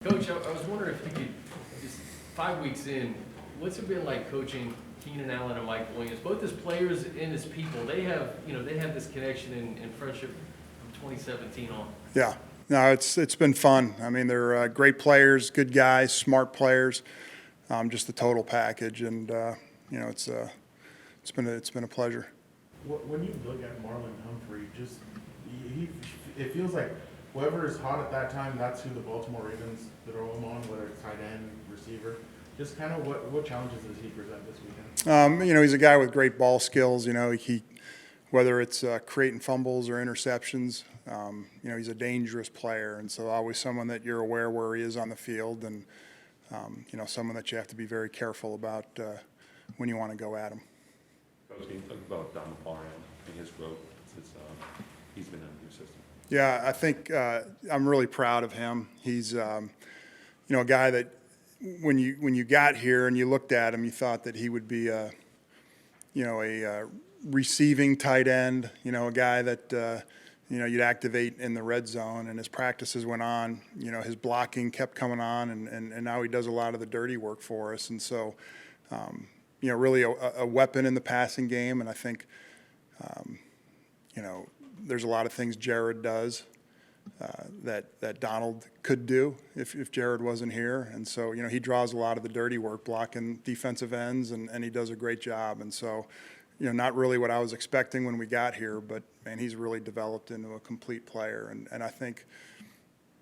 Coach, I was wondering if you could, just 5 weeks in, what's it been like coaching Keenan Allen and Mike Williams, both as players and as people? They have this connection and friendship from 2017 on. Yeah, no, it's been fun. I mean, they're great players, good guys, smart players, just the total package, and it's been a pleasure. When you look at Marlon Humphrey, it feels like whoever is hot at that time, that's who the Baltimore Ravens throw him on, whether it's tight end, receiver. Just kind of what challenges does he present this weekend? He's a guy with great ball skills. He whether it's creating fumbles or interceptions, he's a dangerous player, and so always someone that you're aware where he is on the field, and someone that you have to be very careful about when you want to go at him. Coach, can you talk about Donald Parham and his growth since he's been in your system? Yeah, I think I'm really proud of him. He's a guy that when you got here and you looked at him, you thought that he would be a receiving tight end, a guy that you'd activate in the red zone. And as practices went on, his blocking kept coming on, and now he does a lot of the dirty work for us. And so, really a weapon in the passing game. And I think, there's a lot of things Jared does that Donald could do if Jared wasn't here. And so, he draws a lot of the dirty work, blocking defensive ends, and he does a great job. And so, not really what I was expecting when we got here, but, man, he's really developed into a complete player. And I think,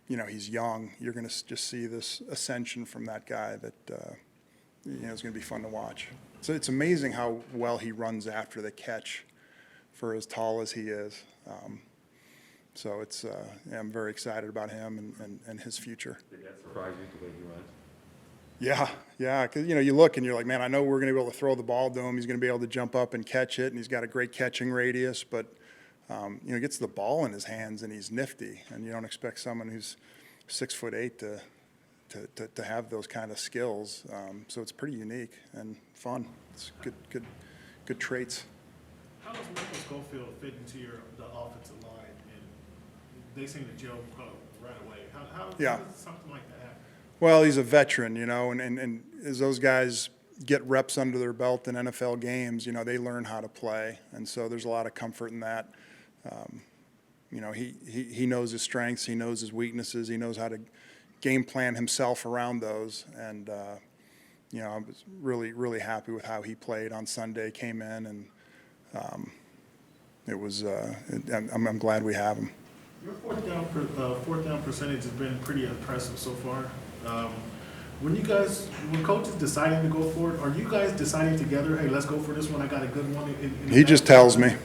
he's young. You're going to just see this ascension from that guy that, is going to be fun to watch. So it's amazing how well he runs after the catch for as tall as he is. So I'm very excited about him and his future. Did that surprise you the way he runs? Yeah, because you look and you're like, man, I know we're going to be able to throw the ball to him. He's going to be able to jump up and catch it, and he's got a great catching radius. But he gets the ball in his hands and he's nifty, and you don't expect someone who's 6'8" to have those kind of skills. So it's pretty unique and fun. It's good traits. How does Michael Schofield fit into the offensive line? And they seem to gel right away. How does something like that happen? Well, he's a veteran, and as those guys get reps under their belt in NFL games, they learn how to play, and so there's a lot of comfort in that. He knows his strengths, he knows his weaknesses, he knows how to game plan himself around those, and I was really, really happy with how he played on Sunday. Came in, and it was. I'm glad we have him. Your fourth down percentage has been pretty impressive so far. When coaches deciding to go for it, are you guys deciding together? Hey, let's go for this one. I got a good one. He just tells me.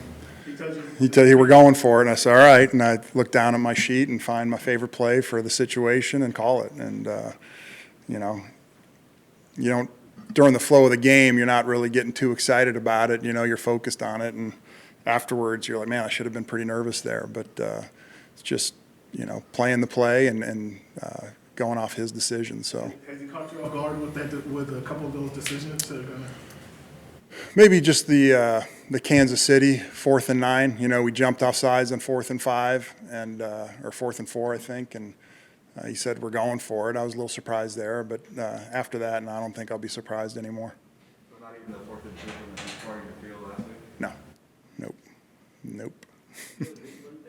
He tells you we're going for it, and I say all right, and I look down at my sheet and find my favorite play for the situation and call it. And you don't during the flow of the game, you're not really getting too excited about it. You're focused on it, and afterwards you're like, man, I should have been pretty nervous there, but it's just playing the play and going off his decision. So has he caught you off guard with a couple of those decisions? Maybe just the Kansas City 4th and 9. We jumped off sides on 4th and 5 and or 4th and 4, I think, and he said we're going for it. I was a little surprised there, but after that, and I don't think I'll be surprised anymore. So not even the 4th and 5 when he started the field last week? Nope. A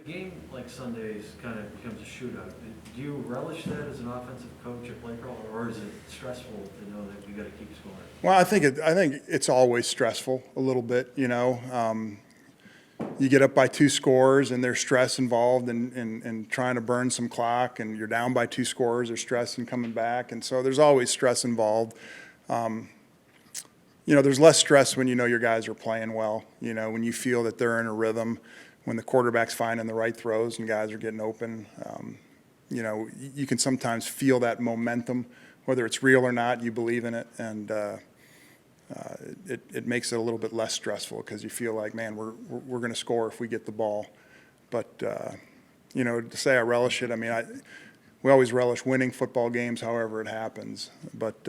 game like Sundays kind of becomes a shootout. Do you relish that as an offensive coach at play call, or is it stressful to know that you got to keep scoring? Well, I think it's always stressful a little bit. You get up by 2 scores, and there's stress involved in trying to burn some clock, and you're down by 2 scores. There's stress in coming back, and so there's always stress involved. There's less stress when your guys are playing well. When you feel that they're in a rhythm, when the quarterback's finding the right throws and guys are getting open. You can sometimes feel that momentum, whether it's real or not. You believe in it, and it makes it a little bit less stressful because you feel like, man, we're going to score if we get the ball. But to say I relish it, we always relish winning football games, however it happens. But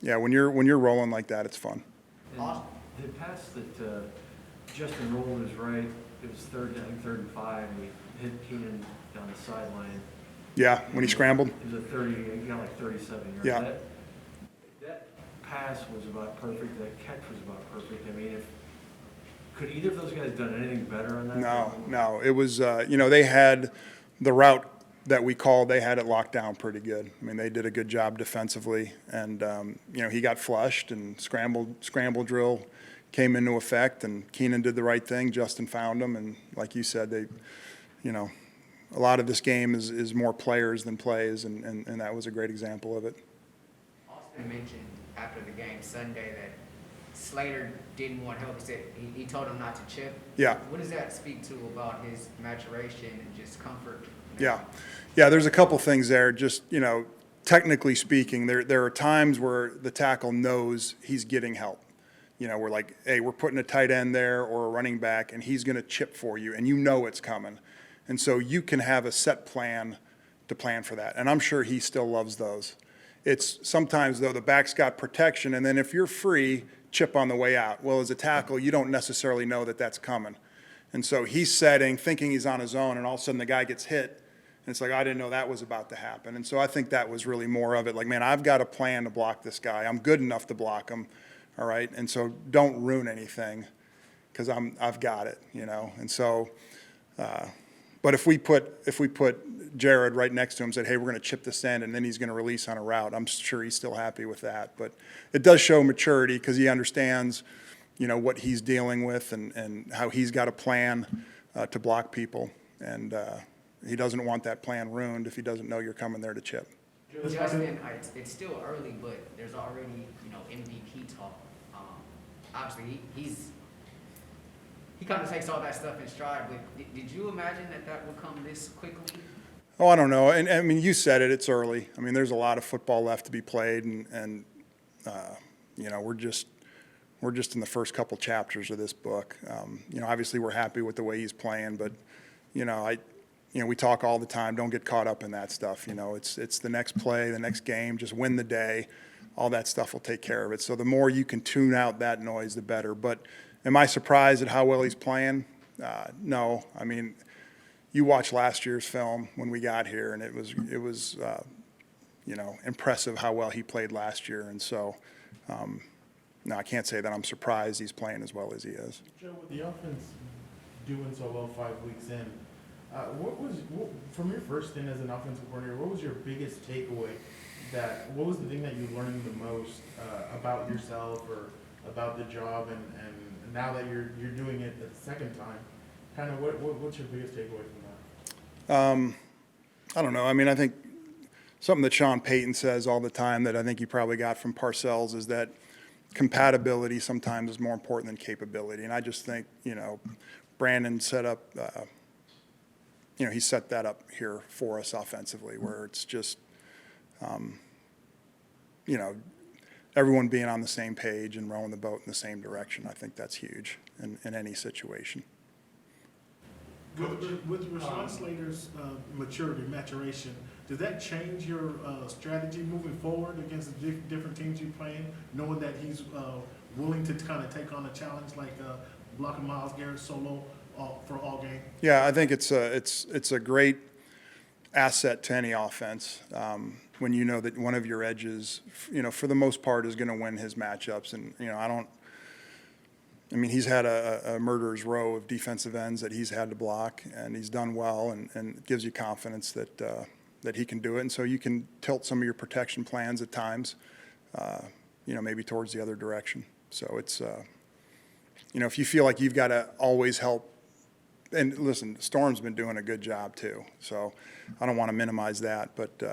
when you're rolling like that, it's fun. And the pass that Justin rolled was right. It was third and 5, and he hit Keenan down the sideline. Yeah, when he scrambled. It was a 30, he got like 37 yards. Yeah. That pass was about perfect, that catch was about perfect. I mean, could either of those guys done anything better on that? No. It was, they had the route that we called, they had it locked down pretty good. I mean, they did a good job defensively, and, he got flushed, and scramble drill came into effect, and Keenan did the right thing. Justin found him, and like you said, a lot of this game is more players than plays, and that was a great example of it. Austin mentioned after the game Sunday that Slater didn't want help. He said he told him not to chip. Yeah. What does that speak to about his maturation and just comfort? Yeah, there's a couple things there. Just, technically speaking, there are times where the tackle knows he's getting help. We're like, hey, we're putting a tight end there or a running back, and he's going to chip for you, and it's coming. And so you can have a set plan to plan for that. And I'm sure he still loves those. It's sometimes, though, the back's got protection, and then if you're free, chip on the way out. Well, as a tackle, you don't necessarily know that that's coming. And so he's setting, thinking he's on his own, and all of a sudden the guy gets hit, and it's like, I didn't know that was about to happen. And so I think that was really more of it. Like, man, I've got a plan to block this guy. I'm good enough to block him, all right? And so don't ruin anything, because I've got it, And so, but if we put Jared right next to him and said, hey, we're going to chip this end, and then he's going to release on a route, I'm sure he's still happy with that. But it does show maturity, because he understands, what he's dealing with and how he's got a plan to block people. And he doesn't want that plan ruined if he doesn't know you're coming there to chip. Justin, it's still early, but there's already MVP talk. Obviously, he kind of takes all that stuff in stride. But did you imagine that would come this quickly? Oh, I don't know. And I mean, you said it. It's early. I mean, there's a lot of football left to be played, and we're just in the first couple chapters of this book. Obviously, we're happy with the way he's playing, but we talk all the time. Don't get caught up in that stuff. It's the next play, the next game. Just win the day. All that stuff will take care of it. So the more you can tune out that noise, the better. But am I surprised at how well he's playing? No. I mean, you watched last year's film when we got here, and it was impressive how well he played last year. And so, no, I can't say that I'm surprised he's playing as well as he is. Joe, with the offense doing so well 5 weeks in, from your first stint as an offensive coordinator, what was your biggest takeaway? What was the thing that you learned the most about yourself or about the job, and now that you're doing it the second time, kind of what's your biggest takeaway from that? I don't know. I mean, I think something that Sean Payton says all the time that I think you probably got from Parcells is that compatibility sometimes is more important than capability. And I just think, Brandon set up, he set that up here for us offensively, where it's just, everyone being on the same page and rowing the boat in the same direction. I think that's huge in any situation. With Rashawn Slater's maturation, does that change your strategy moving forward against the different teams you play in, knowing that he's willing to kind of take on a challenge like blocking Myles Garrett solo for all game? Yeah, I think it's a great asset to any offense when you know that one of your edges, for the most part, is going to win his matchups. And he's had a murderer's row of defensive ends that he's had to block, and he's done well, and it gives you confidence that he can do it. And so you can tilt some of your protection plans at times, maybe towards the other direction. So it's, if you feel like you've got to always help, and listen, Storm's been doing a good job too. So I don't want to minimize that, but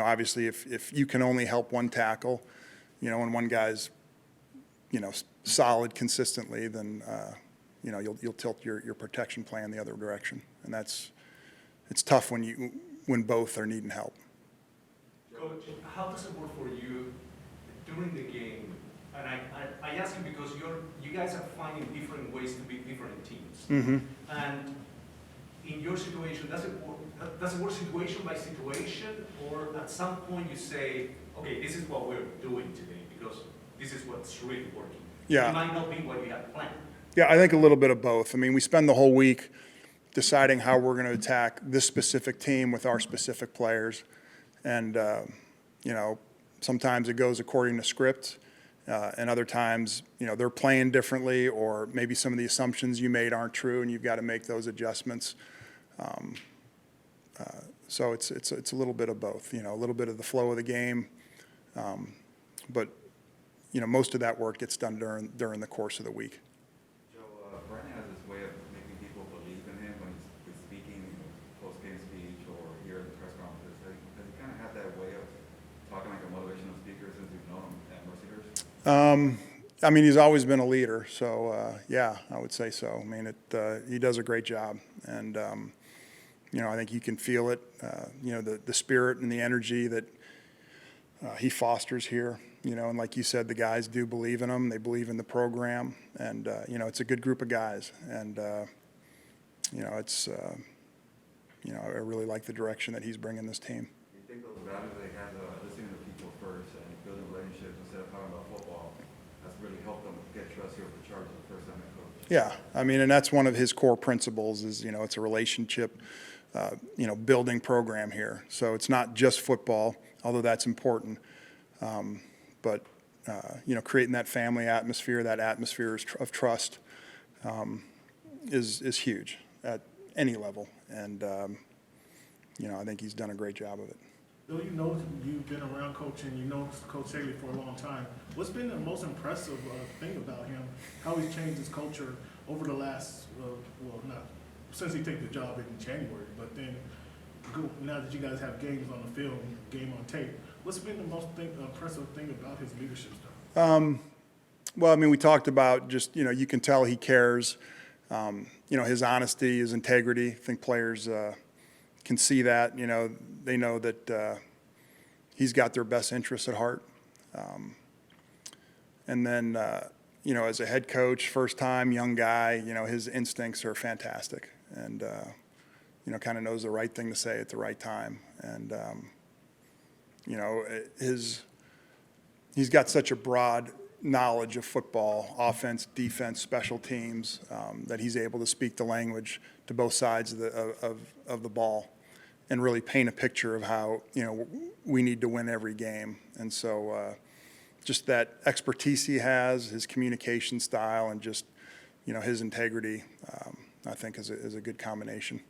obviously if you can only help one tackle, and one guy's, solid consistently, then you'll tilt your protection plan the other direction, and it's tough when both are needing help. Coach, how does it work for you during the game? And I ask you because you guys are finding different ways to beat different teams. Mm-hmm. And in your situation, does it work situation by situation, or at some point you say, okay, this is what we're doing today because this is what's really working? Yeah. It might not be what you had planned. Yeah, I think a little bit of both. I mean, we spend the whole week deciding how we're going to attack this specific team with our specific players. And, you know, sometimes it goes according to script, and other times, you know, they're playing differently, or maybe some of the assumptions you made aren't true, and you've got to make those adjustments. So it's a little bit of both, you know, a little bit of the flow of the game. But, you know, most of that work gets done during the course of the week. Joe, Brian has this way of making people believe in him when he's speaking, post-game speech, or here at the press conference. Has he kind of had that way of talking like a motivational speaker since you've known him at Mercyhurst? I mean, he's always been a leader, so yeah, I would say so. I mean, he does a great job, and you know, I think you can feel it. You know, the spirit and the energy that he fosters here. You know, and like you said, the guys do believe in him. They believe in the program, and you know, it's a good group of guys. And you know, it's you know, I really like the direction that he's bringing this team. Do you think those values they have, listening to people first and building relationships instead of talking about football, has really helped them get trust here with the Chargers the first time they coach? Yeah, I mean, and that's one of his core principles is, you know, it's a relationship, you know, building program here. So it's not just football, although that's important. But, you know, creating that family atmosphere, that atmosphere of trust is huge at any level. And, you know, I think he's done a great job of it. Bill, you know, you've been around coaching, you know Coach Haley for a long time. What's been the most impressive thing about him, how he's changed his culture over the last, well, not since he took the job in January, but then now that you guys have games on the film, game on tape, what's been the most impressive thing about his leadership style? Well, I mean, we talked about just, you know, you can tell he cares. You know, his honesty, his integrity. I think players can see that. You know, they know that he's got their best interests at heart. And then, you know, as a head coach, first time, young guy, you know, his instincts are fantastic. And, you know, kind of knows the right thing to say at the right time. And, you know, he's got such a broad knowledge of football, offense, defense, special teams, that he's able to speak the language to both sides of the ball and really paint a picture of how, you know, we need to win every game. And so just that expertise he has, his communication style, and just, you know, his integrity, I think is a good combination.